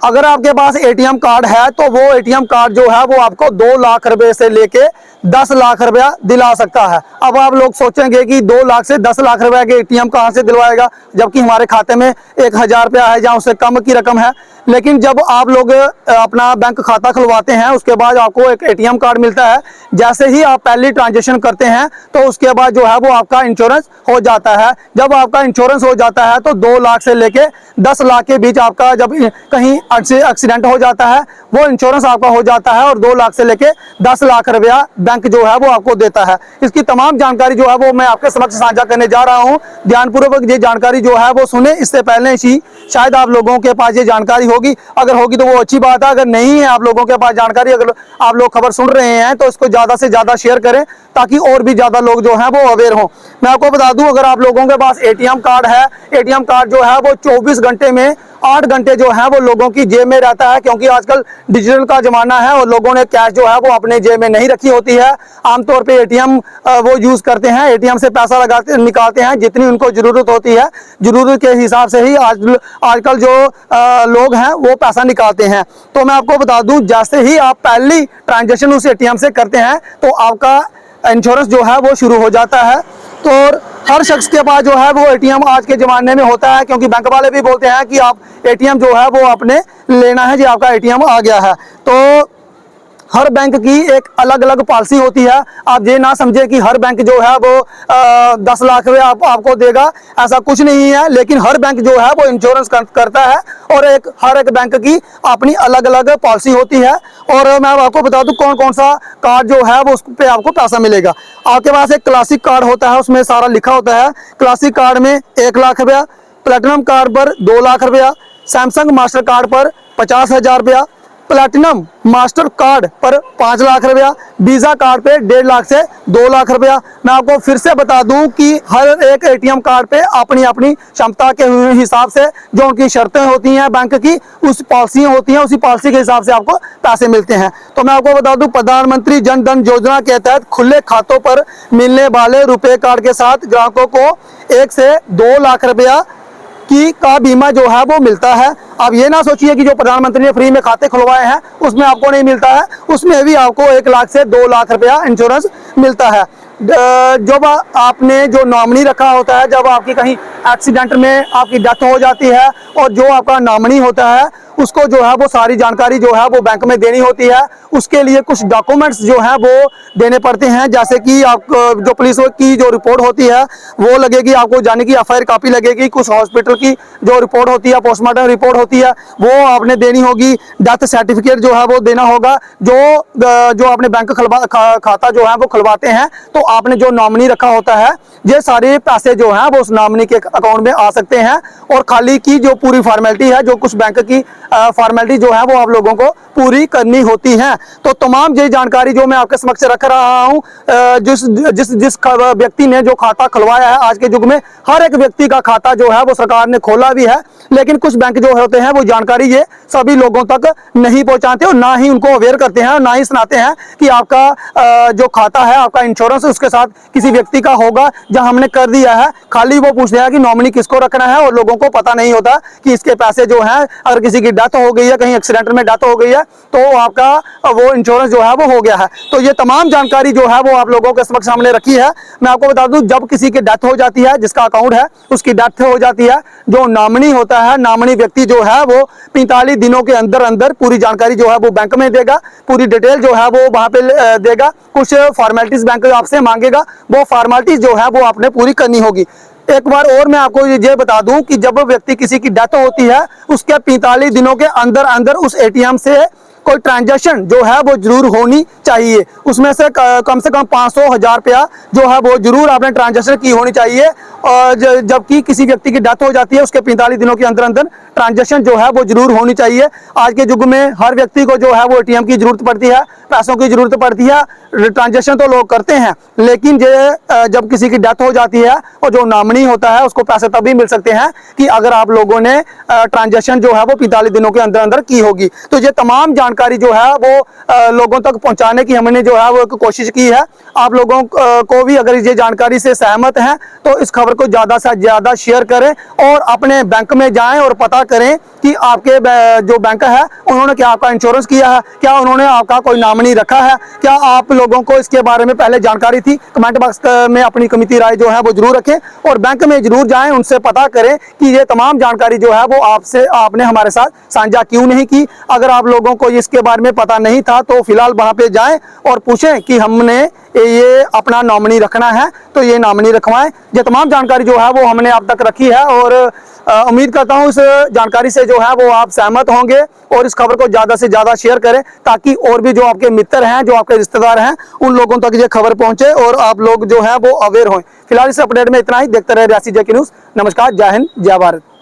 अगर आपके पास ATM card है तो वो एटीएम कार्ड जो है वो आपको 2 लाख रुपए से लेके 10 लाख रुपया दिला सकता है। अब आप लोग सोचेंगे कि 2 लाख से 10 लाख रुपए के एटीएम कहां से दिलवाएगा, जबकि हमारे खाते में 1000 रुपया है या उससे कम की रकम है। लेकिन जब आप लोग अपना बैंक खाता खुलवाते हैं उसके बाद आपको एक एटीएम कार्ड मिलता है। जैसे ही आप पहली ट्रांजैक्शन करते हैं तो उसके बाद जो है वो आपका इंश्योरेंस हो जाता है। जब आपका इंश्योरेंस हो जाता है तो 2 लाख से लेके 10 लाख के बीच आपका जब कहीं एक्सीडेंट हो जाता है वो इंश्योरेंस आपका हो जाता है और 2 लाख से लेके 10 लाख रुपया बैंक जो है वो आपको देता है। इसकी तमाम जानकारी जो है वो मैं आपके समक्ष साझा करने जा रहा हूँ। ध्यानपूर्वक ये जानकारी जो है वो सुने, इससे पहले ही शायद आप लोगों के पास ये जानकारी होगी। अगर होगी तो वो अच्छी बात है, अगर नहीं है आप लोगों के पास जानकारी, अगर आप लोग खबर सुन रहे हैं तो इसको ज़्यादा से ज़्यादा शेयर करें ताकि और भी ज़्यादा लोग जो हैं वो अवेयर हों। मैं आपको बता दूं, अगर आप लोगों के पास एटीएम कार्ड है, एटीएम कार्ड जो है वो 24 घंटे में 8 घंटे जो है वो लोगों की जेब में रहता है, क्योंकि आजकल डिजिटल का जमाना है और लोगों ने कैश जो है वो अपने जेब में नहीं रखी होती है। आमतौर पे एटीएम वो यूज करते हैं, एटीएम से पैसा निकालते हैं जितनी उनको जरूरत होती है। जरूरत के हिसाब से ही आजकल जो लोग हैं वो पैसा निकालते हैं। तो मैं आपको बता दूं, जैसे ही आप पहली ट्रांजेक्शन उस एटीएम से करते हैं तो आपका इंश्योरेंस जो है वो शुरू हो जाता है। तो हर शख्स के पास जो है वो एटीएम आज के ज़माने में होता है, क्योंकि बैंक वाले भी बोलते हैं कि आप एटीएम जो है वो आपने लेना है, जी आपका एटीएम आ गया है। तो हर बैंक की एक अलग अलग पॉलिसी होती है। आप ये ना समझे कि हर बैंक जो है वो 10 लाख रुपये आपको देगा, ऐसा कुछ नहीं है। लेकिन हर बैंक जो है वो इंश्योरेंस करता है और हर एक बैंक की अपनी अलग अलग पॉलिसी होती है। और मैं आपको बता दूं कौन कौन सा कार्ड जो है वो उस पर आपको पैसा मिलेगा। आपके पास एक क्लासिक कार्ड होता है, उसमें सारा लिखा होता है। क्लासिक कार्ड में 1 लाख रुपया, प्लेटिनम कार्ड पर 2 लाख रुपया, सैमसंग मास्टर कार्ड पर 50,000 रुपया, प्लैटिनम मास्टर कार्ड पर 5 लाख रुपया, वीज़ा कार्ड पे 1.5 लाख से 2 लाख रुपया। मैं आपको फिर से बता दूं कि हर एक एटीएम कार्ड पे अपनी अपनी क्षमता के हिसाब से जो उनकी शर्तें होती हैं बैंक की, उस पॉलिसियाँ होती हैं, उसी पॉलिसी के हिसाब से आपको पैसे मिलते हैं। तो मैं आपको बता दूं, प्रधानमंत्री जन धन योजना के तहत खुले खातों पर मिलने वाले रुपए कार्ड के साथ ग्राहकों को 1 से 2 लाख रुपया का बीमा जो है वो मिलता है। आप ये ना सोचिए कि जो प्रधानमंत्री ने फ्री में खाते खुलवाए हैं उसमें आपको नहीं मिलता है, उसमें भी आपको 1 लाख से 2 लाख रुपया इंश्योरेंस मिलता है। जब आपने जो नॉमिनी रखा होता है, जब आपकी कहीं एक्सीडेंट में आपकी डेथ हो जाती है और जो आपका नॉमिनी होता है उसको जो है वो सारी जानकारी जो है वो बैंक में देनी होती है। उसके लिए कुछ डॉक्यूमेंट्स जो है वो देने पड़ते हैं, जैसे कि आप जो पुलिस की जो रिपोर्ट होती है वो लगेगी आपको, जाने की एफआईआर कॉपी लगेगी, कुछ हॉस्पिटल की जो रिपोर्ट होती है, पोस्टमार्टम रिपोर्ट होती है वो आपने देनी होगी, डेथ सर्टिफिकेट जो है वो देना होगा। जो आपने बैंक खाता जो है वो खुलवाते हैं तो आपने जो नॉमिनी रखा होता है, ये सारे पैसे जो हैं वो उस नॉमिनी के अकाउंट में आ सकते हैं। और खाली की जो पूरी फॉर्मेलिटी है, जो कुछ बैंक की फॉर्मेलिटी जो है वो आप लोगों को पूरी करनी होती है। तो तमाम ये जानकारी जो मैं आपके समक्ष रख रहा हूँ, जिस व्यक्ति ने जो खाता खुलवाया है, आज के युग में हर एक व्यक्ति का खाता जो है वो सरकार ने खोला भी है, लेकिन कुछ बैंक जो होते हैं वो जानकारी ये सभी लोगों तक नहीं पहुंचाते और ना ही उनको अवेयर करते हैं और ना ही सुनाते हैं कि आपका जो खाता है, आपका इंश्योरेंस उसके साथ किसी व्यक्ति का होगा जहां हमने कर दिया है। खाली वो पूछते हैं कि नॉमिनी किसको रखना है और लोगों को पता नहीं होता कि इसके पैसे जो हैं, अगर किसी की डेथ हो गई है, कहीं एक्सीडेंट में डेथ हो गई है तो आपका वो इंश्योरेंस जो है वो हो गया है। तो ये तमाम जानकारी जो है वो आप लोगों के समक्ष सामने रखी है। मैं आपको बता दूं, जब किसी की डेथ हो जाती है, जिसका अकाउंट है उसकी डेथ हो जाती है, जो नॉमिनी होता है, नॉमिनी व्यक्ति जो है वो 45 दिनों के अंदर अंदर पूरी जानकारी जो है वो बैंक में देगा, पूरी डिटेल जो है वो वहां पे देगा। कुछ फॉर्मेलिटीज बैंक आपसे मांगेगा, वो फॉर्मेलिटीज जो है वो आपने पूरी करनी होगी। एक बार और मैं आपको ये बता दूं कि जब व्यक्ति किसी की डेथ होती है उसके 45 दिनों के अंदर अंदर उस एटीएम से कोई ट्रांजैक्शन जो है वो जरूर होनी चाहिए। उसमें से कम 500,000 रुपया जो है वो जरूर आपने ट्रांजैक्शन की होनी चाहिए। और जबकि किसी व्यक्ति की डेथ हो जाती है उसके 45 दिनों के अंदर अंदर ट्रांजैक्शन जो है वो जरूर होनी चाहिए। आज के युग में हर व्यक्ति को जो है वो एटीएम की जरूरत पड़ती है, पैसों की जरूरत पड़ती है। ट्रांजैक्शन तो लोग करते हैं, लेकिन जब किसी की डेथ हो जाती है और जो नॉमिनी होता है उसको पैसे तभी मिल सकते हैं कि अगर आप लोगों ने ट्रांजैक्शन जो है वो 45 दिनों के अंदर अंदर की होगी। तो ये तमाम जानकारी जो है वो लोगों तक पहुंचाने की हमने जो है वो एक कोशिश की है। आप लोगों को भी अगर ये जानकारी से सहमत हैं तो इस खबर को ज़्यादा से ज़्यादा शेयर करें और अपने बैंक में जाएं और पता करें कि आपके जो बैंक है उन्होंने क्या आपका इंश्योरेंस किया है, क्या उन्होंने आपका कोई नॉमिनी रखा है, क्या आप लोगों को इसके बारे में पहले जानकारी थी। कमेंट बॉक्स में अपनी कीमती राय जो है वो जरूर रखें और बैंक में जरूर जाएं, उनसे पता करें कि ये तमाम जानकारी जो है वो आपने हमारे साथ साझा क्यों नहीं की। अगर आप लोगों को इसके बारे में पता नहीं था तो फिलहाल वहां पे जाएं और पूछें कि हमने ये अपना नॉमिनी रखना है तो ये नॉमिनी रखवाएं। ये तमाम जानकारी जो है वो हमने अब तक रखी है और उम्मीद करता हूं इस जानकारी से जो है वो आप सहमत होंगे और इस खबर को ज़्यादा से ज़्यादा शेयर करें ताकि और भी जो आपके मित्र हैं, जो आपके रिश्तेदार हैं, उन लोगों तक ये खबर पहुंचे और आप लोग जो है वो अवेयर हों। फिलहाल इस अपडेट में इतना ही। देखते रहे रियासी जेके न्यूज़। नमस्कार, जय हिंद, जय भारत।